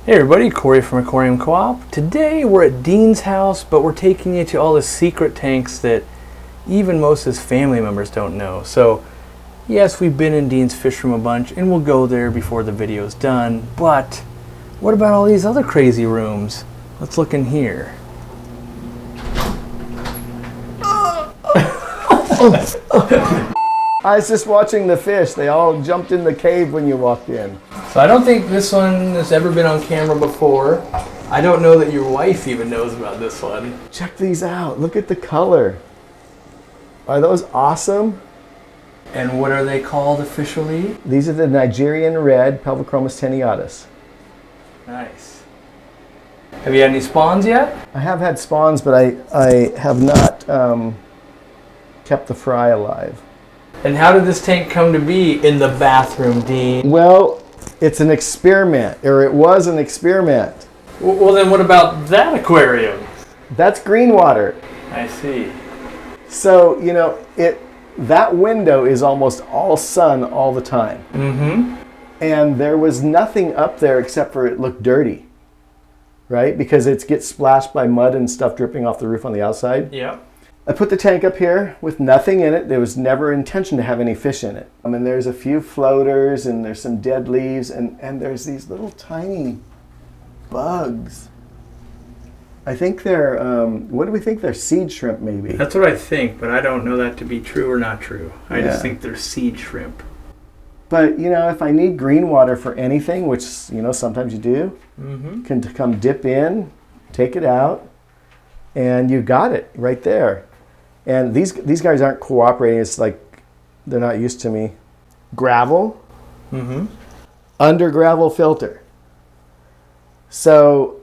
Hey everybody, Corey from Aquarium Co-Op. Today we're at Dean's house, but we're taking you to all the secret tanks that even most of his family members don't know. So yes, we've been in Dean's fish room a bunch and we'll go there before the video's done, but what about all these other crazy rooms? Let's look in here. I was just watching the fish. They all jumped in the cave when you walked in. So I don't think this one has ever been on camera before. I don't know that your wife even knows about this one. Check these out. Look at the color. Are those awesome? And what are they called officially? These are the Nigerian red Pelvichromis tenuatus. Nice. Have you had any spawns yet? I have had spawns, but I have not kept the fry alive. And how did this tank come to be in the bathroom, Dean? Well, it's an experiment, or it was an experiment. Well, then what about that aquarium? That's green water. I see. So, you know, that window is almost all sun all the time. Mm-hmm. And there was nothing up there except for it looked dirty, right? Because it gets splashed by mud and stuff dripping off the roof on the outside. Yeah. I put the tank up here with nothing in it. There was never intention to have any fish in it. I mean, there's a few floaters and there's some dead leaves and there's these little tiny bugs. I think they're, what do we think? They're seed shrimp maybe. That's what I think, but I don't know that to be true or not true. I Yeah. just think they're seed shrimp. But, you know, if I need green water for anything, which, you know, sometimes you do, can come dip in, take it out, and you got it right there. And these guys aren't cooperating. It's like they're not used to me. Gravel, undergravel filter. So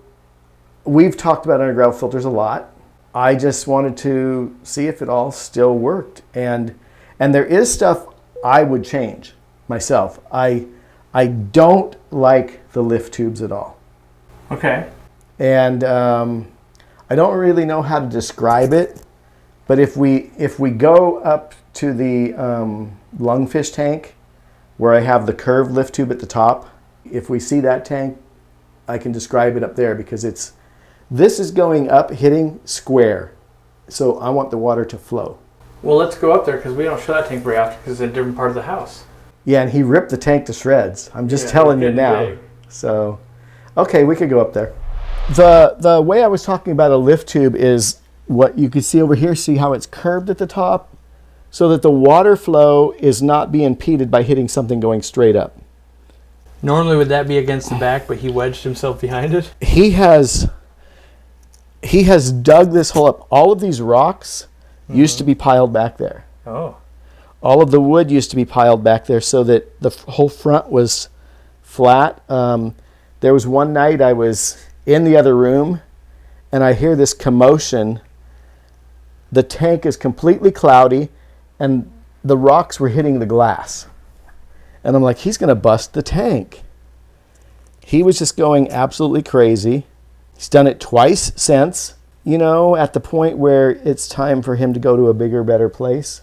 we've talked about undergravel filters a lot. I just wanted to see if it all still worked. And there is stuff I would change myself. I don't like the lift tubes at all. Okay. And I don't really know how to describe it. But if we go up to the Lungfish tank, where I have the curved lift tube at the top, if we see that tank, I can describe it up there because this is going up, hitting square. So I want the water to flow. Well, let's go up there because we don't show that tank very often because it's a different part of the house. Yeah, and he ripped the tank to shreds. I'm just telling you now. Big. So, okay, we could go up there. The way I was talking about a lift tube is what you can see over here. See how it's curved at the top? So that the water flow is not being impeded by hitting something going straight up. Normally would that be against the back, but he wedged himself behind it? He has dug this hole up. All of these rocks used to be piled back there. Oh. All of the wood used to be piled back there so that the whole front was flat. There was one night I was in the other room and I hear this commotion. The tank is completely cloudy and the rocks were hitting the glass. And I'm like, he's going to bust the tank. He was just going absolutely crazy. He's done it twice since, you know, at the point where it's time for him to go to a bigger, better place.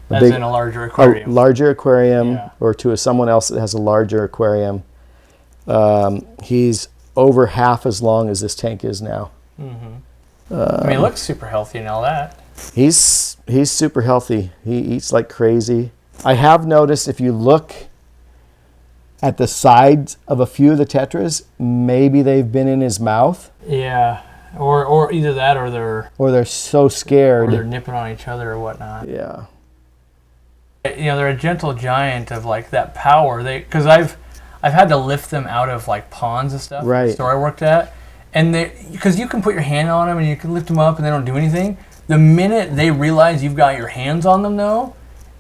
As in a larger aquarium. A larger aquarium, Yeah. or to someone else that has a larger aquarium. He's over half as long as this tank is now. I mean, it looks super healthy and all that. He's super healthy. He eats like crazy. I have noticed if you look at the sides of a few of the tetras, maybe they've been in his mouth. Yeah, or either that or they're so scared. or they're nipping on each other or whatnot. Yeah. You know, they're a gentle giant of like that power. Because I've had to lift them out of like ponds and stuff. Right. The store I worked at, and because you can put your hand on them and you can lift them up and they don't do anything. The minute they realize you've got your hands on them, though,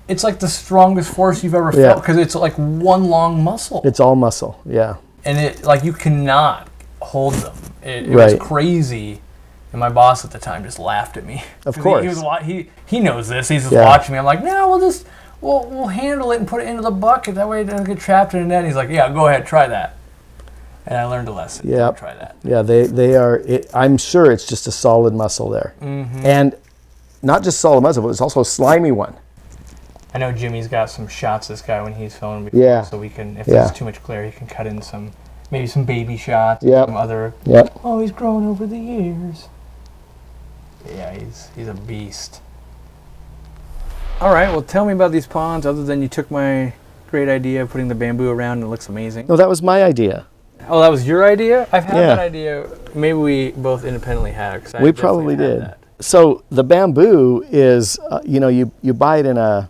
it's like the strongest force you've ever felt because it's like one long muscle. It's all muscle, yeah. And it like you cannot hold them. It was crazy. And my boss at the time just laughed at me. Of course. He knows this. He's just watching me. I'm like, no, we'll handle it and put it into the bucket. That way it doesn't get trapped in a net. And he's like, yeah, go ahead, try that. And I learned a lesson. Yeah. Try that. Yeah, they are. I'm sure it's just a solid muscle there. And not just solid muscle, but it's also a slimy one. I know Jimmy's got some shots of this guy when he's filming before, Yeah. so we can, if there's too much glare, he can cut in some Maybe some baby shots. Yep. Some other. Yep. Oh, he's grown over the years. Yeah, he's a beast. All right, well, tell me about these ponds. Other than you took my great idea of putting the bamboo around and it looks amazing. No, that was my idea. Oh, that was your idea? I've had Yeah. that idea. Maybe we both independently had it. 'Cause I We definitely probably had did. that. So the bamboo is, you buy it in a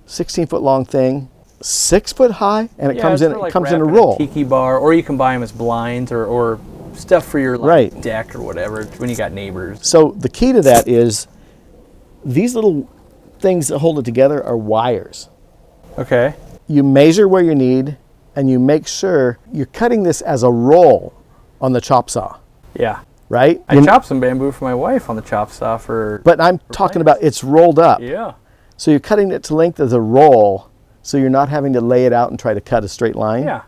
16-foot long thing, 6 foot high, and it comes it's in for, like, it comes in a wrapping roll. tiki bar, or you can buy them as blinds or stuff for your Right. deck or whatever when you got neighbors. So the key to that is these little things that hold it together are wires. Okay. You measure where you need, and you make sure you're cutting this as a roll on the chop saw, Yeah. right? I chopped some bamboo for my wife on the chop saw for. But I'm talking about it's rolled up. Yeah. So you're cutting it to length as a roll, so you're not having to lay it out and try to cut a straight line. Yeah.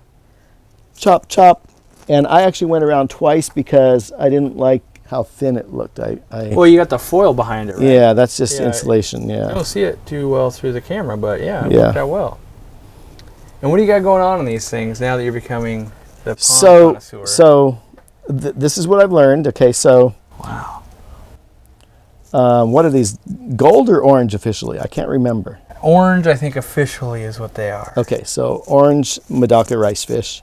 Chop, chop. And I actually went around twice because I didn't like how thin it looked. Well, you got the foil behind it, right? Yeah, that's just Yeah. insulation. I Yeah. don't see it too well through the camera, but yeah, it Yeah. worked out well. And what do you got going on in these things now that you're becoming the pond So, connoisseur? this is what I've learned. Okay, so Wow. what are these? Gold or orange officially? I can't remember. Orange, I think officially is what they are. Okay, so orange Medaka rice fish.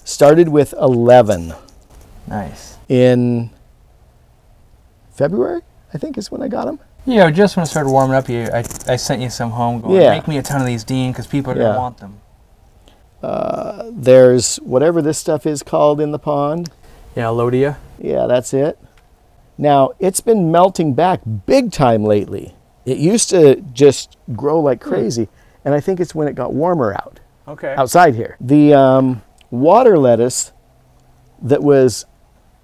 Started with 11 Nice. in February, I think is when I got them. Yeah, just when it started warming up, I sent you some home going, Yeah. make me a ton of these, Dean, because people are going Yeah. to want them. There's whatever this stuff is called in the pond. Yeah, Lodia. Yeah, that's it. Now, it's been melting back big time lately. It used to just grow like crazy, and I think it's when it got warmer Okay. outside here. The water lettuce that was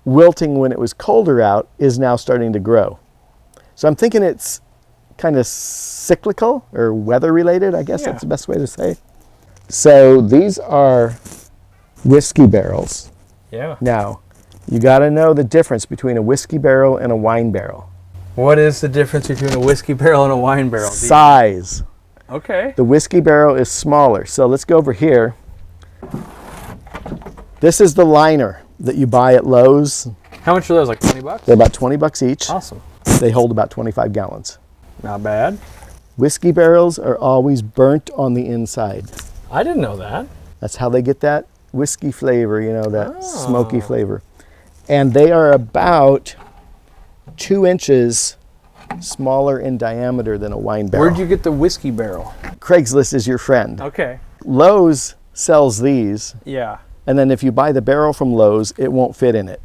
wilting when it was colder out is now starting to grow. So I'm thinking it's kind of cyclical or weather related, I guess Yeah. that's the best way to say it. So these are whiskey barrels. Yeah. Now, you got to know the difference between a whiskey barrel and a wine barrel. What is the difference between a whiskey barrel and a wine barrel, Dean? Size. Okay. The whiskey barrel is smaller. So let's go over here. This is the liner that you buy at Lowe's. How much are those, like 20 bucks? They're about 20 bucks each. Awesome. They hold about 25 gallons. Not bad. Whiskey barrels are always burnt on the inside. I didn't know that. That's how they get that whiskey flavor, that smoky Oh. flavor. And they are about 2 inches smaller in diameter than a wine barrel. Where'd you get the whiskey barrel? Craigslist is your friend. Okay. Lowe's sells these, Yeah. and then if you buy the barrel from Lowe's, it won't fit in it.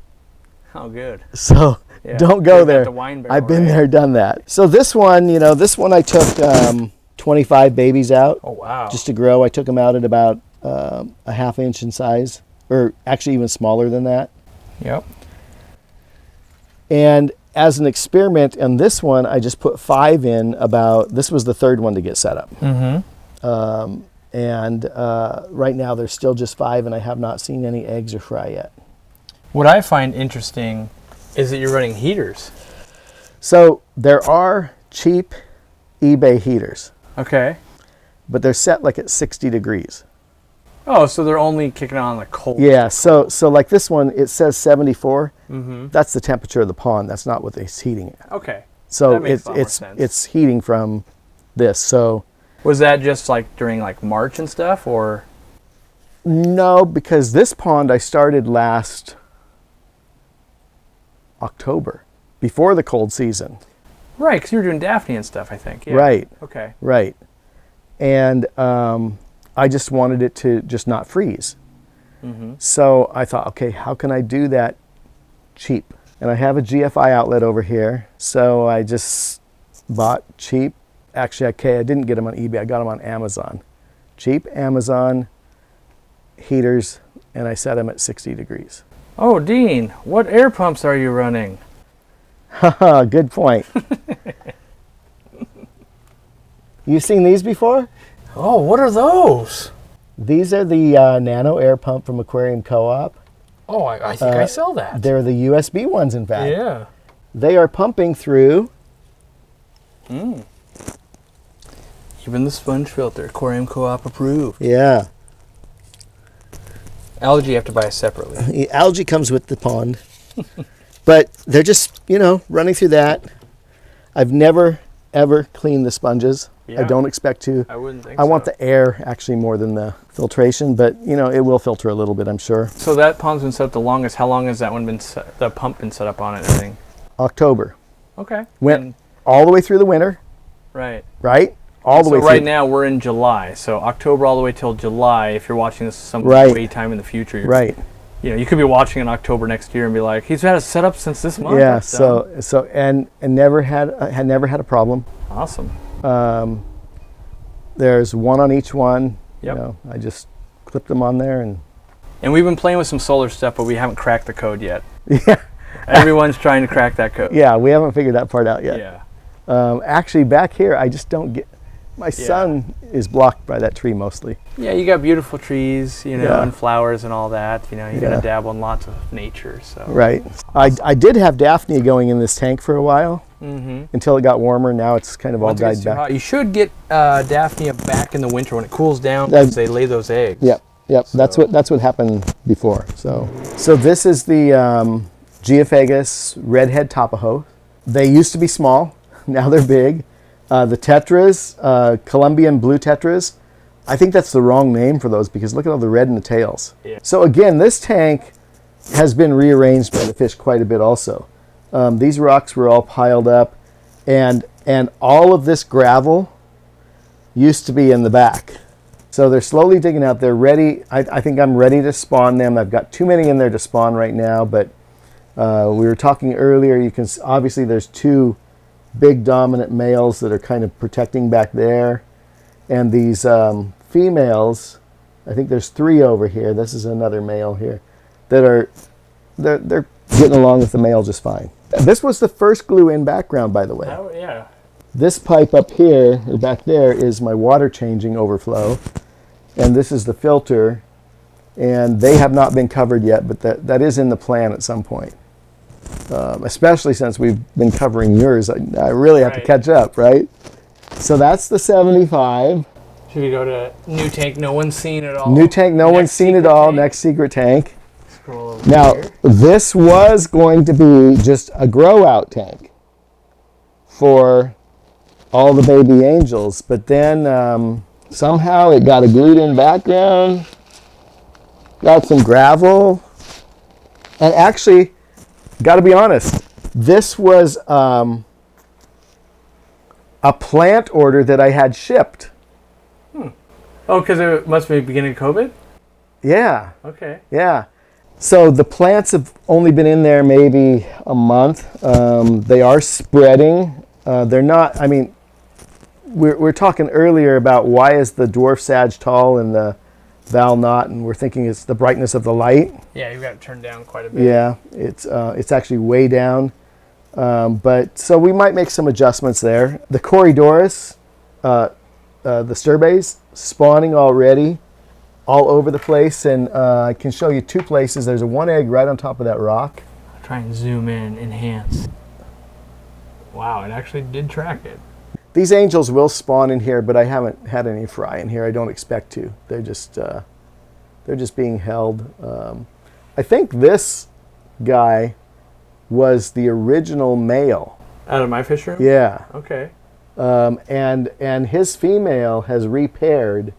Oh, good. So Yeah. don't go You've got there. the wine barrel, I've been right? there, done that. So this one, I took 25 babies out Oh, wow. just to grow. I took them out at about a half inch in size, or actually even smaller than that. Yep. And as an experiment, and this one, I just put 5 in this was the third one to get set up. Mm-hmm. And right now there's still just 5, and I have not seen any eggs or fry yet. What I find interesting is that you're running heaters. So there are cheap eBay heaters, Okay. but they're set like at 60 degrees. Oh, so they're only kicking on the cold. Yeah, so like this one, it says 74. Mm-hmm. That's the temperature of the pond. That's not what it's heating at. Okay. So That makes a lot more sense. it's heating from this. So Was that just like during like March and stuff, or? no, because this pond I started last October, before the cold season. Right, because you were doing Daphne and stuff, I think. Yeah. Right, Okay. right. And I just wanted it to just not freeze. Mm-hmm. So I thought, okay, how can I do that cheap? And I have a GFI outlet over here. So I just bought cheap. Actually, okay, I didn't get them on eBay. I got them on Amazon. Cheap Amazon heaters, and I set them at 60 degrees. Oh, Dean, what air pumps are you running? Haha, good point. You seen these before? Oh, what are those? These are the Nano air pump from Aquarium Co-op. Oh, I think I sell that. They're the USB ones, in fact. Yeah. They are pumping through. Even the sponge filter, Aquarium Co-op approved. Yeah. Algae you have to buy separately. The algae comes with the pond. But they're just, running through that. I've never, ever cleaned the sponges. Yeah. I don't expect to. I wouldn't think I want the air actually more than the filtration, but it will filter a little bit, I'm sure. So that pond's been set up the longest. How long has that one been the pump been set up on it and everything? October. Okay. Went all the way through the winter. Right. Right? All the way through. Right now we're in July. So October all the way till July. If you're watching this some way time in the future. Right. You could be watching in October next year and be like, he's had it set up since this month. Yeah. So never had a problem. Awesome. There's one on each one. Yep. I just clip them on there and we've been playing with some solar stuff, but we haven't cracked the code yet. Yeah. Everyone's trying to crack that code. Yeah, we haven't figured that part out yet. Yeah. Actually, back here, I just don't get. My sun is blocked by that tree mostly. Yeah, you got beautiful trees, and flowers and all that. You got to dabble in lots of nature. So. Right. I did have Daphne going in this tank for a while until it got warmer. Now it's kind of all died back. You should get Daphne back in the winter when it cools down because they lay those eggs. Yep. So. That's what happened before. So this is the Geophagus redhead Tapaho. They used to be small. Now they're big. The tetras, Colombian blue tetras, I think that's the wrong name for those because look at all the red in the tails. Yeah. So again, this tank has been rearranged by the fish quite a bit also. These rocks were all piled up and all of this gravel used to be in the back. So they're slowly digging out. They're ready. I think I'm ready to spawn them. I've got too many in there to spawn right now, but we were talking earlier, you can obviously there's two big dominant males that are kind of protecting back there, and these females, I think there's three over here. This is another male here that are they're getting along with the male just fine. This was the first glue-in background, by the way. Oh yeah. This pipe up here or back there is my water changing overflow, and this is the filter, and they have not been covered yet, but that is in the plan at some point. Especially since we've been covering yours, I really have to catch up, right? So that's the 75. Should we go to new tank no one's seen at all? New tank no one's seen at all, next secret tank. Scroll over now, here. This was going to be just a grow out tank for all the baby angels, but then somehow it got a glued in background, got some gravel, and actually, got to be honest, this was a plant order that I had shipped. Oh, because it must be beginning of COVID? Yeah. Okay. Yeah. So the plants have only been in there maybe a month. They are spreading. They're not, we're talking earlier about why is the dwarf sag tall and the val not, and we're thinking it's the brightness of the light. Yeah, you've got it turned down quite a bit. Yeah, it's actually way down. But so we might make some adjustments there. The corydoras, the Sterbais, spawning already all over the place, and I can show you two places. There's one egg right on top of that rock. I'll try and zoom in, enhance. Wow, it actually did track it. These angels will spawn in here, but I haven't had any fry in here. I don't expect to. They're just being held. I think this guy was the original male. Out of my fish room? Yeah. Okay. And his female has repaired.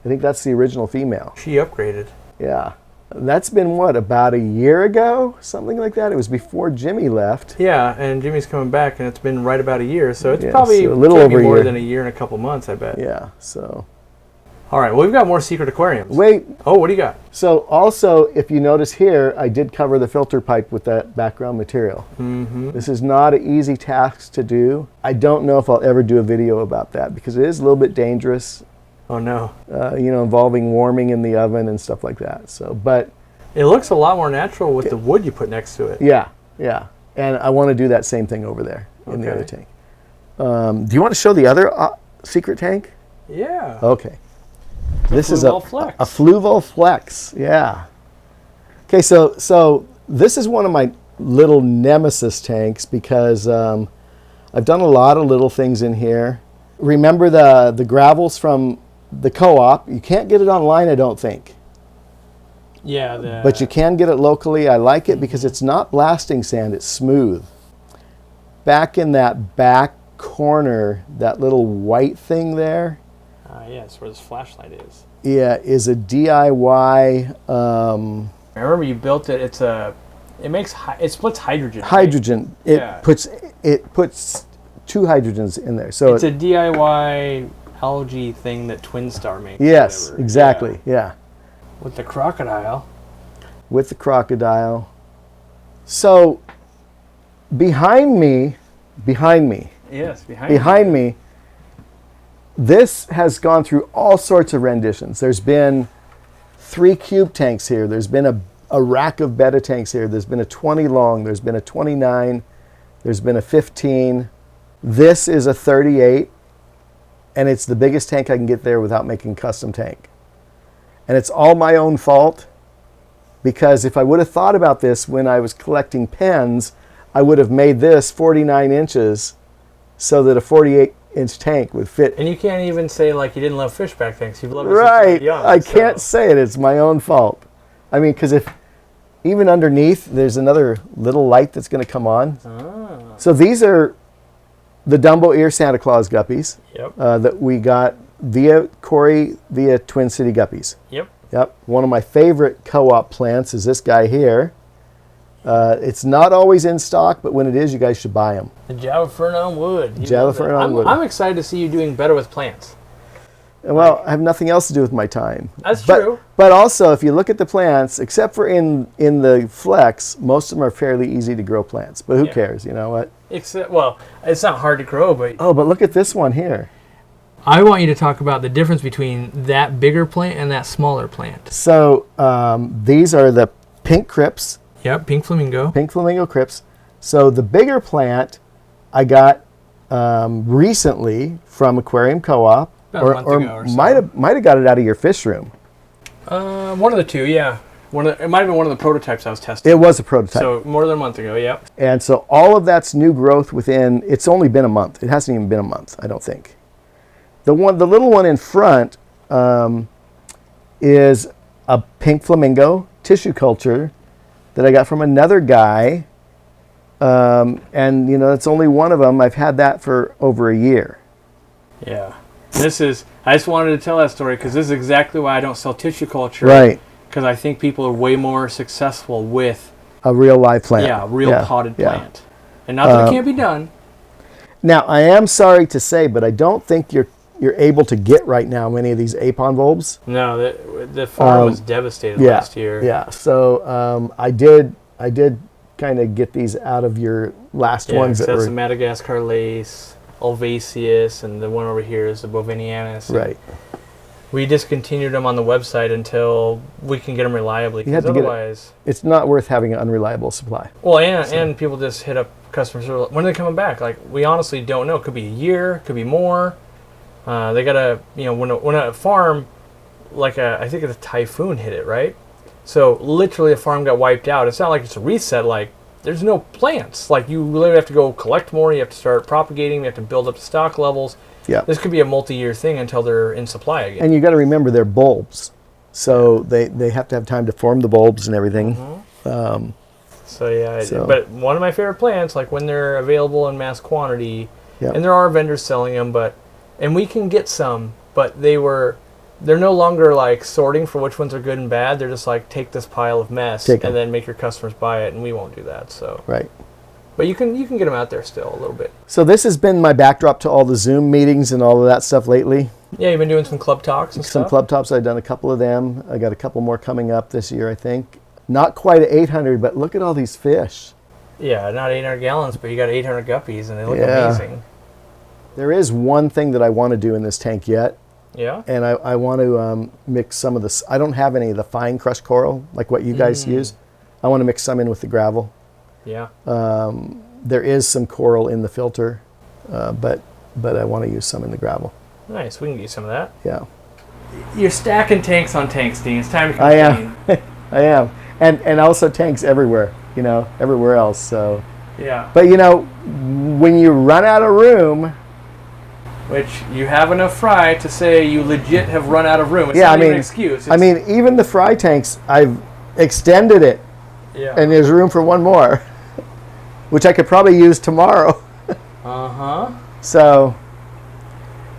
I think that's the original female. She upgraded. Yeah. That's been what, about a year ago? Something like that? It was before Jimmy left. Yeah, and Jimmy's coming back, and it's been right about a year, so it's Yeah, probably so a little over a more year. than a year and a couple months, I bet. Yeah, so. All right, well, we've got more secret aquariums. Wait. Oh, what do you got? So also, if you notice here, I did cover the filter pipe with that background material. Mm-hmm. This is not an easy task to do. I don't know if I'll ever do a video about that because it is a little bit dangerous. Oh, no. Involving warming in the oven and stuff like that. So, but it looks a lot more natural with the wood you put next to it. Yeah, yeah. And I want to do that same thing over there in the other tank. Do you want to show the other secret tank? Yeah. Okay. This is Fluval Flex. A Fluval Flex, yeah. Okay, so this is one of my little nemesis tanks because I've done a lot of little things in here. Remember the gravels from the Co-op? You can't get it online, I don't think. Yeah. But you can get it locally. I like it because it's not blasting sand, it's smooth. Back in that back corner, that little white thing there. Yeah, that's where this flashlight is. Yeah, is a DIY. I remember you built it. It splits hydrogen. Hydrogen. Right? It puts 2 hydrogens in there. So it's a DIY algae thing that Twin Star makes. Yes, exactly. Yeah. With the crocodile. With the crocodile. So behind me. Yes, behind me. This has gone through all sorts of renditions. There's been 3 cube tanks here. There's been a rack of Betta tanks here. There's been a 20 long. There's been a 29. There's been a 15. This is a 38. And it's the biggest tank I can get there without making a custom tank. And it's all my own fault, because if I would have thought about this when I was collecting pens, I would have made this 49 inches so that a 48-inch tank would fit. And you can't even say like you didn't love fish back then, because you've loved it right. since you were young. I can't say it. It's my own fault. I mean, because if even underneath, there's another little light that's going to come on. Ah. So these are the Dumbo ear Santa Claus guppies. Yep. That we got via Twin City Guppies. Yep. Yep. One of my favorite co-op plants is this guy here. It's not always in stock, but when it is, you guys should buy them. The Java fern on wood. Java fern on wood. I'm excited to see you doing better with plants. Well, I have nothing else to do with my time. That's true. But also, if you look at the plants, except for in the Flex, most of them are fairly easy to grow plants. But who cares? You know what? Well, it's not hard to grow, but... Oh, but look at this one here. I want you to talk about the difference between that bigger plant and that smaller plant. So these are the pink crypts. Yep, pink flamingo. Pink flamingo crypts. So the bigger plant I got recently from Aquarium Co-op. About a month ago or so. might have got it out of your fish room. One of the two, yeah. It might have been one of the prototypes I was testing. It was a prototype. So more than a month ago, yep. And so all of that's new growth within, it's only been a month. It hasn't even been a month, I don't think. The little one in front is a pink flamingo tissue culture that I got from another guy. And you know, it's only one of them. I've had that for over a year. Yeah. I just wanted to tell that story because this is exactly why I don't sell tissue culture. Right. Because I think people are way more successful with a real live plant. Yeah, real potted plant. And not that it can't be done. Now, I am sorry to say, but I don't think you're able to get right now many of these apon bulbs. No, the farm was devastated last year. Yeah. So I did kind of get these out of your last ones. That's the Madagascar lace, Ulvaceous, and the one over here is the Bovinianus. Right. We discontinued them on the website until we can get them reliably. Because otherwise, it's not worth having an unreliable supply. Well, and people just hit up customers. When are they coming back? Like, we honestly don't know. It could be a year, could be more. They gotta, when a farm, I think a typhoon hit it, right? So literally, a farm got wiped out. It's not like it's a reset. Like, there's no plants. Like, you literally have to go collect more. You have to start propagating. You have to build up the stock levels. Yeah. This could be a multi-year thing until they're in supply again. And you got to remember they're bulbs, so they have to have time to form the bulbs and everything. Mm-hmm. But one of my favorite plants, like when they're available in mass quantity, and there are vendors selling them, and we can get some, but they're no longer like sorting for which ones are good and bad. They're just like, take this pile of mess and then make your customers buy it, and we won't do that. So right. But you can get them out there still a little bit. So this has been my backdrop to all the Zoom meetings and all of that stuff lately. Yeah, you've been doing some club talks and stuff? Some club talks. I've done a couple of them. I got a couple more coming up this year, I think. Not quite at 800, but look at all these fish. Yeah, not 800 gallons, but you got 800 guppies, and they look amazing. There is one thing that I want to do in this tank yet. Yeah? And I want to mix some of this. I don't have any of the fine crushed coral, like what you guys use. I want to mix some in with the gravel. Yeah. There is some coral in the filter, but I want to use some in the gravel. Nice. We can get some of that. Yeah. You're stacking tanks on tanks, Dean. It's time to come clean. I am. And also tanks everywhere, everywhere else. So. Yeah. But, when you run out of room. Which you have enough fry to say you legit have run out of room. It's not even an excuse. Even the fry tanks, extended it, Yeah. and there's room for one more, which I could probably use tomorrow. Uh-huh. So,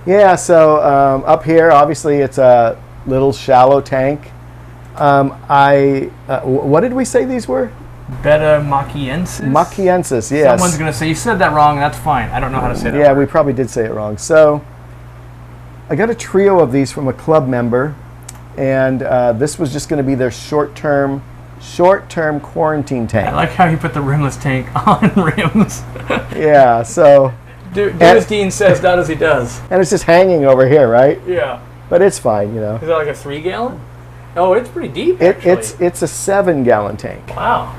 yeah, so up here, obviously, it's a little shallow tank. What did we say these were? Betta mahachaiensis. Mahachaiensis, yes. Someone's going to say, you said that wrong, that's fine. I don't know how to say that. Yeah, we probably did say it wrong. So, I got a trio of these from a club member, and this was just going to be their short-term quarantine tank. I like how you put the rimless tank on rims. Yeah, so... Do as Dean says, not as he does. And it's just hanging over here, right? Yeah. But it's fine, you know. Is that like a 3-gallon? Oh, it's pretty deep, actually. It's a 7-gallon tank. Wow.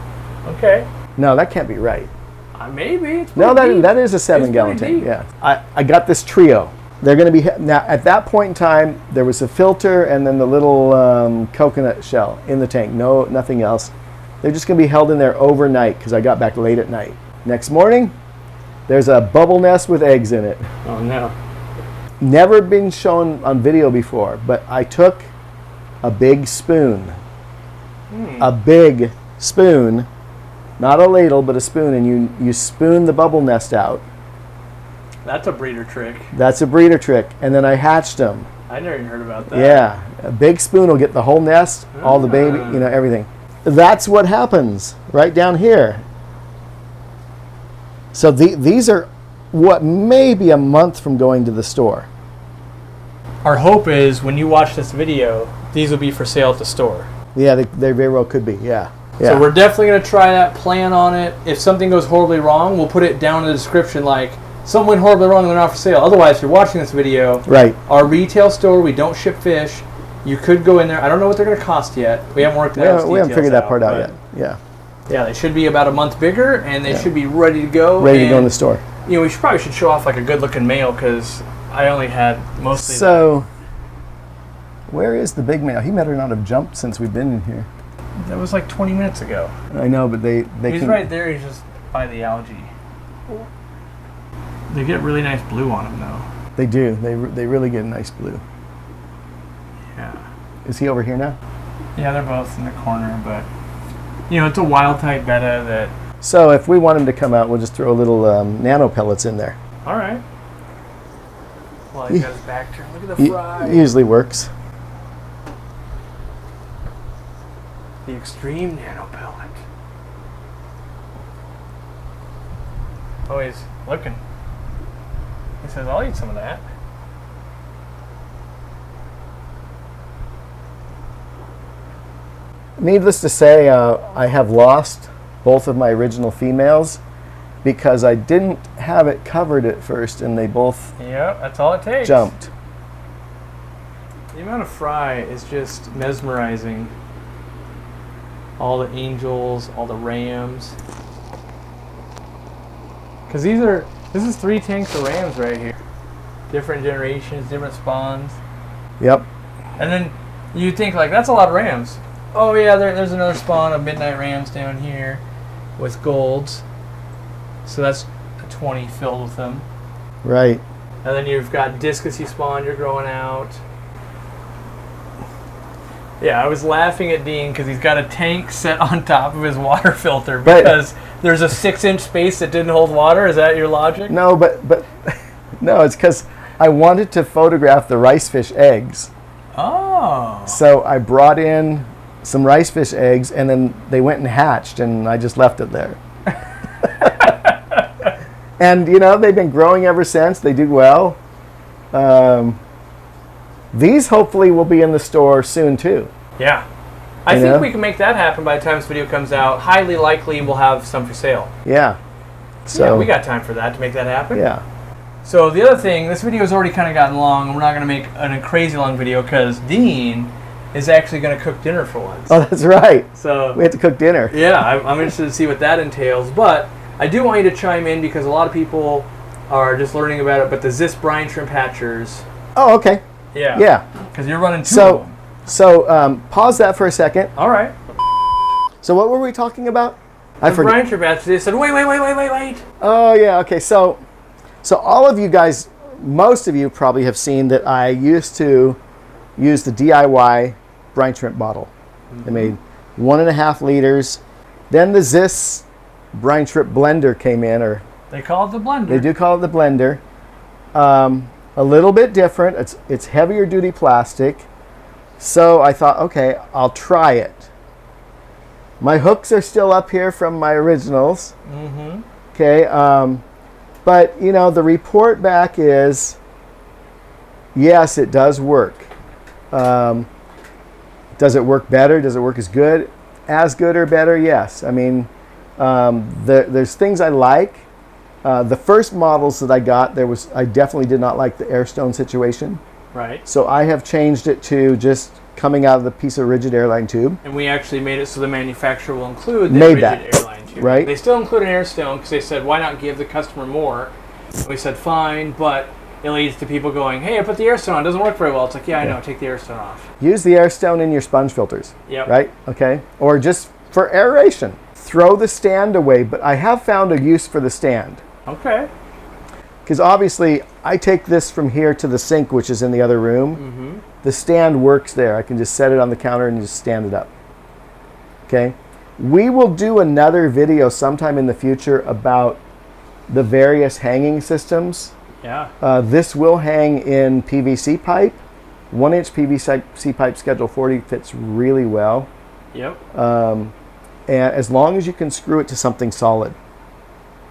Okay. No, that can't be right. Maybe. It's No, pretty deep. that is a 7-gallon tank. deep. Yeah. I got this trio. They're going to be now. At that point in time, there was a filter and then the little coconut shell in the tank. No, nothing else. They're just going to be held in there overnight because I got back late at night. Next morning, there's a bubble nest with eggs in it. Oh no. Never been shown on video before, but I took a big spoon. A big spoon, not a ladle, but a spoon, and you spoon the bubble nest out. That's a breeder trick. That's a breeder trick. And then I hatched them. I never even heard about that. Yeah. A big spoon will get the whole nest, all the baby, you know, everything. That's what happens right down here. So these are what maybe a month from going to the store. Our hope is when you watch this video, these will be for sale at the store. Yeah, they very well could be, yeah. So we're definitely going to try that, plan on it. If something goes horribly wrong, we'll put it down in the description like, something went horribly wrong and they're not for sale. Otherwise, if you're watching this video, right. Our retail store, we don't ship fish. You could go in there. I don't know what they're going to cost yet. We haven't worked that out. We haven't figured that part out yet. Yeah. Yeah, they should be about a month bigger, and they should be ready to go. Ready to go in the store. You know, we probably should show off like a good-looking male because I only had mostly. So, where is the big male? He better not have jumped since we've been in here. That was like 20 minutes ago. I know, but they He's right there. He's just by the algae. They get really nice blue on him, though. They do. They really get a nice blue. Yeah. Is he over here now? Yeah, they're both in the corner, but you know, it's a wild type betta that. So if we want him to come out, we'll just throw a little nano pellets in there. All right. Well, he's got his back turned. Look at the fry. Usually works. The extreme nano pellet. Oh, he's looking. He says, "I'll eat some of that." Needless to say, I have lost both of my original females because I didn't have it covered at first, and they both that's all it takes. Jumped. The amount of fry is just mesmerizing. All the angels, all the rams. Because this is 3 tanks of rams right here. Different generations, different spawns. Yep. And then you think like, that's a lot of rams. Oh yeah, there's another spawn of midnight rams down here with golds. So that's a 20 filled with them. Right. And then you've got discusy spawn you're growing out. Yeah, I was laughing at Dean because he's got a tank set on top of his water filter because there's a 6-inch space that didn't hold water. Is that your logic? No, but no, it's because I wanted to photograph the ricefish eggs. Oh. So I brought in some ricefish eggs, and then they went and hatched, and I just left it there. And, you know, they've been growing ever since. They do well. These hopefully will be in the store soon, too. Yeah. I think we can make that happen by the time this video comes out. Highly likely we'll have some for sale. Yeah. So yeah, we got time for that to make that happen. Yeah. So the other thing, this video has already kind of gotten long, and we're not going to make a crazy long video because Dean is actually going to cook dinner for once. Oh, that's right. So we have to cook dinner. Yeah, I'm interested to see what that entails. But I do want you to chime in because a lot of people are just learning about it. But the Ziss brine shrimp hatchers. Oh, okay. Yeah. Yeah. Because you're running 2 of them. So pause that for a second. All right. So what were we talking about? I forget. Brine shrimp hatchers. They said, wait. Oh, yeah. Okay. So all of you guys, most of you probably have seen that I used to use the DIY brine shrimp bottle. I made 1.5 liters. Then the Ziss brine shrimp blender came in, or They call it the blender. they do call it the blender. A little bit different. It's heavier duty plastic. So I thought, okay, I'll try it. My hooks are still up here from my originals. Mm-hmm. Okay, but you know, the report back is, yes, it does work. Does it work better? Does it work as good? As good or better? Yes. I mean, there's things I like. The first models that I got, I definitely did not like the airstone situation. Right. So I have changed it to just coming out of the piece of rigid airline tube. And we actually made it so the manufacturer will include the Made rigid that, airline tube. right? They still include an airstone because they said, why not give the customer more? And we said, fine, but it leads to people going, hey, I put the airstone on, it doesn't work very well. It's like, yeah, I know, take the airstone off. Use the airstone in your sponge filters. Yep. Right? Okay. Or just for aeration. Throw the stand away, but I have found a use for the stand. Okay. Because obviously, I take this from here to the sink, which is in the other room. Mm-hmm. The stand works there. I can just set it on the counter and just stand it up. Okay? We will do another video sometime in the future about the various hanging systems. Yeah. This will hang in PVC pipe. 1-inch PVC pipe Schedule 40 fits really well. Yep. And as long as you can screw it to something solid.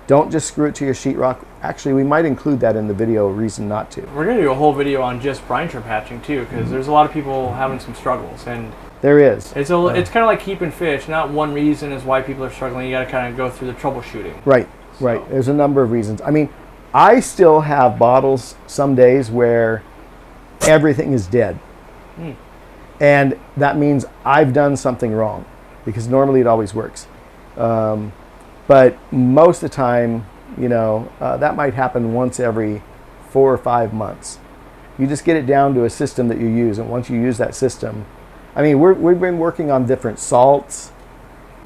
Don't just screw it to your sheetrock. Actually, we might include that in the video, reason not to. We're going to do a whole video on just brine shrimp hatching too, because there's a lot of people having some struggles, and there is. it's kind of like keeping fish. Not one reason is why people are struggling. You got to kind of go through the troubleshooting. Right, right. There's a number of reasons. I mean, I still have bottles some days where everything is dead, and that means I've done something wrong, because normally it always works. But most of the time, you know, that might happen once every 4 or 5 months. You just get it down to a system that you use, and once you use that system, I mean, we've been working on different salts.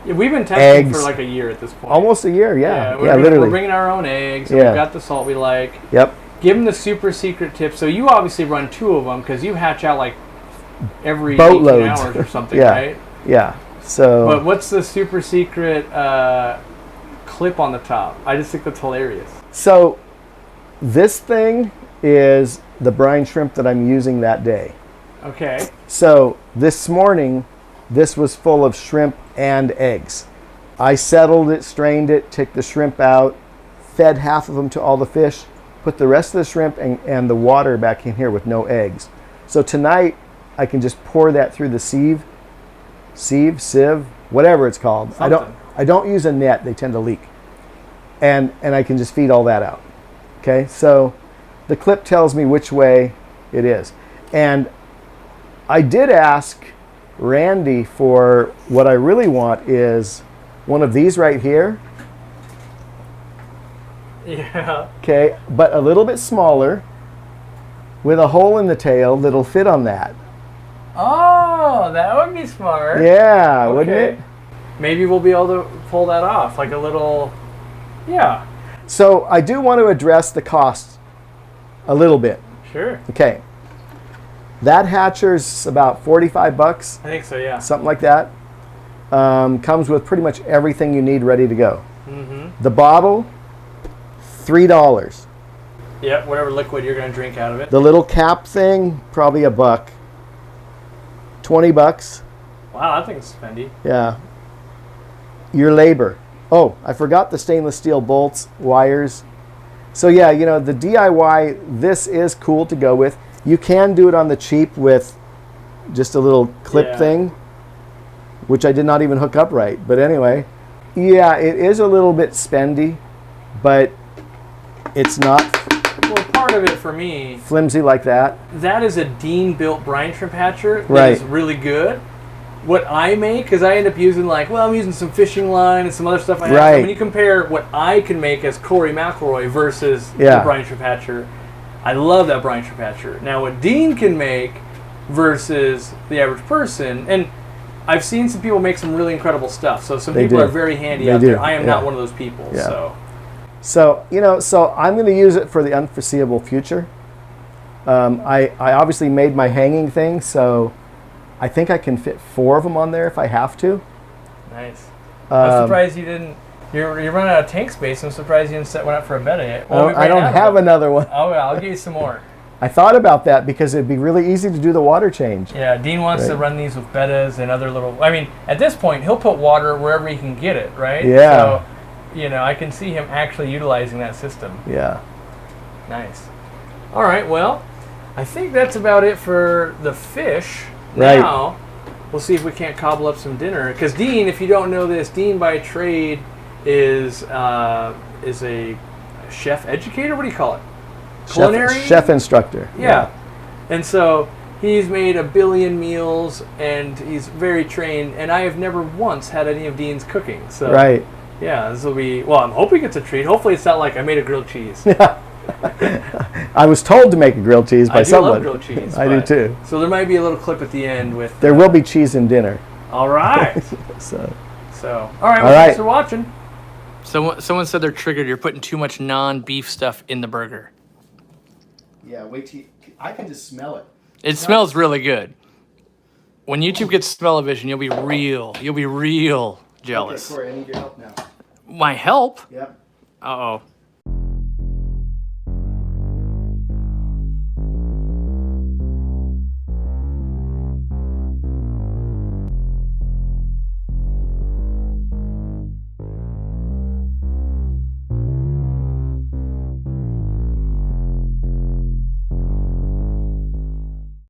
Yeah, we've been testing eggs, for like a year at this point. Almost a year, yeah. Literally. We're bringing our own eggs, and we've got the salt we like. Yep. Give them the super secret tip. So you obviously run 2 of them because you hatch out like every 18 boatloads hours or something, yeah. right? Yeah. So. But what's the super secret clip on the top? I just think that's hilarious. So this thing is the brine shrimp that I'm using that day. Okay. So this morning, this was full of shrimp and eggs. I settled it, strained it, took the shrimp out, fed half of them to all the fish, put the rest of the shrimp and the water back in here with no eggs. So tonight, I can just pour that through the sieve, whatever it's called. Something. I don't use a net, they tend to leak. And I can just feed all that out. Okay, so the clip tells me which way it is. And I did ask Randy for what I really want is one of these right here. Yeah. Okay, but a little bit smaller with a hole in the tail that'll fit on that. Oh, that would be smart. Yeah, Okay. wouldn't it? Maybe we'll be able to pull that off, like a little, yeah. So I do want to address the cost a little bit. Sure. Okay. That hatcher's about $45, I think so, yeah. something like that. Comes with pretty much everything you need ready to go. Mm-hmm. The bottle, $3. Yep, whatever liquid you're going to drink out of it. The little cap thing, probably $1. $20. Wow, that thing's spendy. Yeah. Your labor. Oh, I forgot the stainless steel bolts, wires. So yeah, you know, the DIY, this is cool to go with. You can do it on the cheap with just a little clip thing, which I did not even hook up right. But anyway, yeah, it is a little bit spendy, but it's not Well, part of it for me, flimsy like that. that is a Dean-built brine shrimp hatcher that Right. is really good. What I make, because I end up using I'm using some fishing line and some other stuff I have. Right. So when you compare what I can make as Corey McElroy versus the Yeah. brine shrimp hatcher, I love that brine shrimp hatcher. Now what Dean can make versus the average person, and I've seen some people make some really incredible stuff. So some They people do. are very handy They out do, there. I am not yeah. one of those people. Yeah. So So, you know, so I'm going to use it for the unforeseeable future. I obviously made my hanging thing, so I think I can fit 4 of them on there if I have to. Nice. I'm surprised you didn't. You're running out of tank space. I'm surprised you didn't set one up for a Betta yet. Well, I don't have another one. Oh, yeah, I'll give you some more. I thought about that because it'd be really easy to do the water change. Yeah, Dean wants to run these with Bettas and other little... I mean, at this point, he'll put water wherever he can get it, right? Yeah. So, I can see him actually utilizing that system. Yeah. Nice. All right, well, I think that's about it for the fish. Right. Now, we'll see if we can't cobble up some dinner. Because Dean, if you don't know this, Dean by trade is a chef educator. What do you call it? Culinary? Chef instructor. Yeah. And so he's made a billion meals, and he's very trained, and I have never once had any of Dean's cooking. So right. Yeah, this will be, well, I'm hoping it's a treat. Hopefully it's not like I made a grilled cheese. I was told to make a grilled cheese by someone. I do love grilled cheese. I do too. So there might be a little clip at the end with... There will be cheese in dinner. All right. So, all right, well, thanks for watching. Someone said they're triggered. You're putting too much non-beef stuff in the burger. Yeah, wait till I can just smell it. It smells really good. When YouTube gets smell-o-vision, you'll be real jealous. Okay, Corey, I need your help now. My help? Yep. Uh-oh.